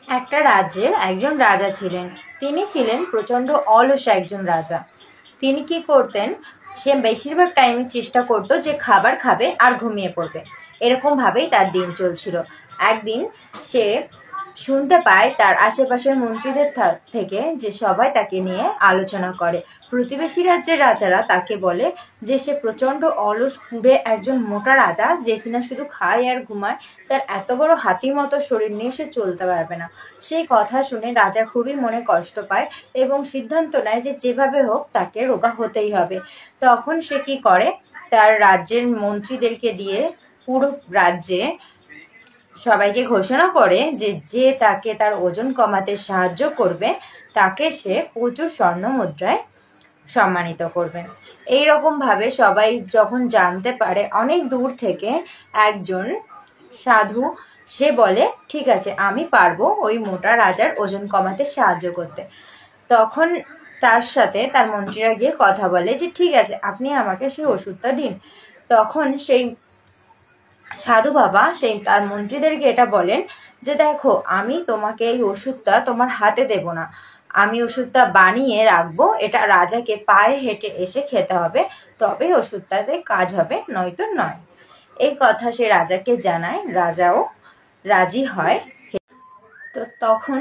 একটা রাজ্যের একজন রাজা ছিলেন। তিনি ছিলেন প্রচণ্ড অলস একজন রাজা। তিনি কি করতেন, সে বেশিরভাগ টাইমে চেষ্টা করতো যে খাবার খাবে আর ঘুমিয়ে পড়বে। এরকম ভাবেই তার দিন চলছিল। একদিন সে শুনতে পায় তার আশেপাশের মন্ত্রীদের থেকে যে সবাই তাকে নিয়ে আলোচনা করে। প্রতিবেশী রাজ্যের রাজারা তাকে বলে যে সে প্রচণ্ড অলস কুঁড়ে একজন মোটা রাজা, যে কিনা শুধু খায় আর ঘুমায়। তার এত বড় হাতির মতো শরীর নিয়ে সে চলতে পারবে না। সেই কথা শুনে রাজা খুবই মনে কষ্ট পায় এবং সিদ্ধান্ত নেয় যে যেভাবে হোক তাকে রোগা হতেই হবে। তখন সে কি করে, তার রাজ্যের মন্ত্রীদেরকে দিয়ে পুরো রাজ্যে সবাইকে ঘোষণা করে যে যে তাকে তার ওজন কমাতে সাহায্য করবে তাকে সে প্রচুর স্বর্ণ মুদ্রায় সম্মানিত করবে। এইরকম ভাবে সবাই যখন জানতে পারে অনেক দূর থেকে একজন সাধু, সে বলে ঠিক আছে আমি পারবো ওই মোটা রাজার ওজন কমাতে সাহায্য করতে। তখন তার সাথে তার মন্ত্রীরা গিয়ে কথা বলে যে ঠিক আছে আপনি আমাকে সেই ওষুধটা দিন। তখন সেই সাধু বাবা সেই তার মন্ত্রীদেরকে এটা বলেন যে দেখো, আমি তোমাকে এই ওষুধটা তোমার হাতে দেব না, আমি ওষুধটা বানিয়ে রাখবো, এটা রাজাকে পায়ে হেঁটে এসে খেতে হবে, তবে ওষুধটাতে কাজ হবে, নয়তো নয়। এই কথা সে রাজাকে জানায়, রাজাও রাজি হয়। তো তখন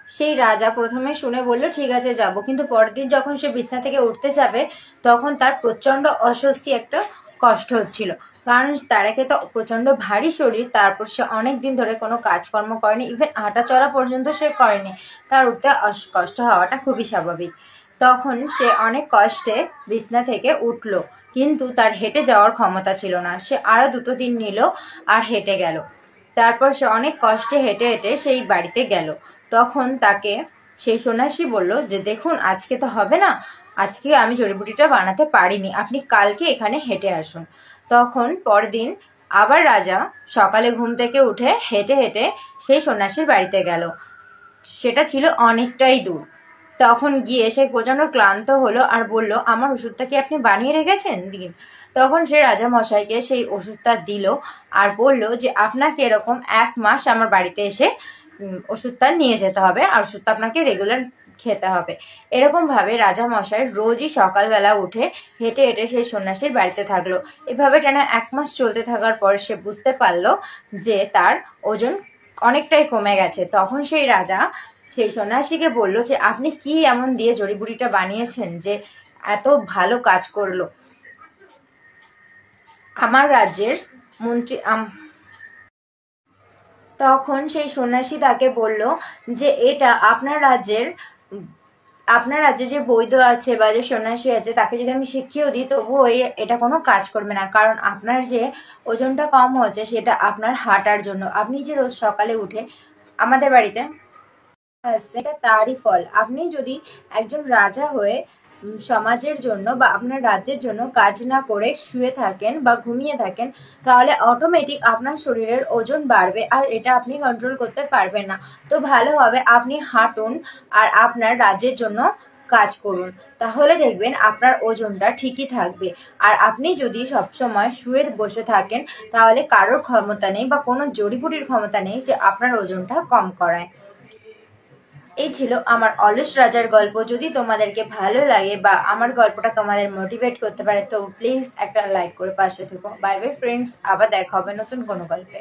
সেই রাজা প্রথমে শুনে বলল ঠিক আছে যাব, কিন্তু পরের দিন যখন সে বিছনা থেকে উঠতে যাবে তখন তার প্রচন্ড অস্বস্তি, একটা কষ্ট হচ্ছিল। কারণ তার একে তো প্রচন্ড ভারী শরীর, তারপর সে অনেক দিন ধরে কোনো কাজকর্ম করেনি, ইভেন হাঁটা চলা পর্যন্ত সে করেনি, তার উঠতে কষ্ট হওয়াটা খুবই স্বাভাবিক। তখন সে অনেক কষ্টে বিছনা থেকে উঠলো, কিন্তু তার হেঁটে যাওয়ার ক্ষমতা ছিল না। সে আরো 2 দিন নিল আর হেঁটে গেল। তারপর সে অনেক কষ্টে হেঁটে হেঁটে সেই বাড়িতে গেল। তখন তাকে সেই সন্ন্যাসী বলল যে দেখুন আজকে তো হবে না, আজকে আমি জড়িবুটিটা বানাতে পারিনি, আপনি কালকে এখানে হেঁটে আসুন। তখন পরদিন আবার রাজা সকালে ঘুম থেকে উঠে হেঁটে হেঁটে সেই সন্ন্যাসীর বাড়িতে গেল। সেটা ছিল অনেকটাই দূর। তখন গিয়ে সে প্রচন্ড ক্লান্ত হলো আর বলল আমার ওষুধটা কি আপনি বানিয়ে রেখেছেন, দিন। তখন সে রাজা মশাইকে সেই ওষুধটা দিল আর বলল যে আপনাকে এরকম 1 মাস আমার বাড়িতে এসে ওষুধটা নিয়ে যেতে হবে আর ওষুধটা আপনাকে রেগুলার খেতে হবে। এরকম ভাবে রাজা মশাই রোজই সকালবেলা উঠে হেঁটে হেঁটে সেই সন্ন্যাসীর বাড়িতে থাকলো। এভাবে টানা 1 মাস চলতে থাকার পর সে বুঝতে পারলো যে তার ওজন অনেকটাই কমে গেছে। তখন সেই রাজা সেই সন্ন্যাসীকে বলল যে আপনি কি এমন দিয়ে জড়িবুটিটা বানিয়েছেন যে এত ভালো কাজ করলো। আমার রাজ্যের মন্ত্রী তখন সেই সন্ন্যাসী তাকে বলল যে এটা আপনার রাজ্যে যে বৈদ্য আছে বা যে সন্ন্যাসী আছে তাকে যদি আমি শিখিয়েও দিই তবুও এটা কোনো কাজ করবে না, কারণ আপনার যে ওজনটা কম হচ্ছে সেটা আপনার হাঁটার জন্য। আপনি যে রোজ সকালে উঠে আমাদের বাড়িতে এটা তারই ফল। আপনি যদি একজন রাজা হয়ে সমাজের জন্য বা আপনার রাজ্যের জন্য কাজ না করে শুয়ে থাকেন বা ঘুমিয়ে থাকেন, তাহলে অটোমেটিক আপনার শরীরের ওজন বাড়বে আর এটা আপনি কন্ট্রোল করতে পারবেন না। তো ভালো হবে আপনি হাঁটুন আর আপনার রাজ্যের জন্য কাজ করুন, তাহলে দেখবেন আপনার ওজনটা ঠিকই থাকবে। আর আপনি যদি সবসময় শুয়ে বসে থাকেন তাহলে কারোর ক্ষমতা নেই বা কোনো জড়িবুটির ক্ষমতা নেই যে আপনার ওজনটা কম করায়। এই ছিল আমার অলস রাজার গল্প। যদি তোমাদেরকে ভালো লাগে বা আমার গল্পটা তোমাদের মোটিভেট করতে পারে তো প্লিজ একটা লাইক করে পাশে থেকো। বাই বাই ফ্রেন্ডস, আবার দেখা হবে নতুন কোনো গল্পে।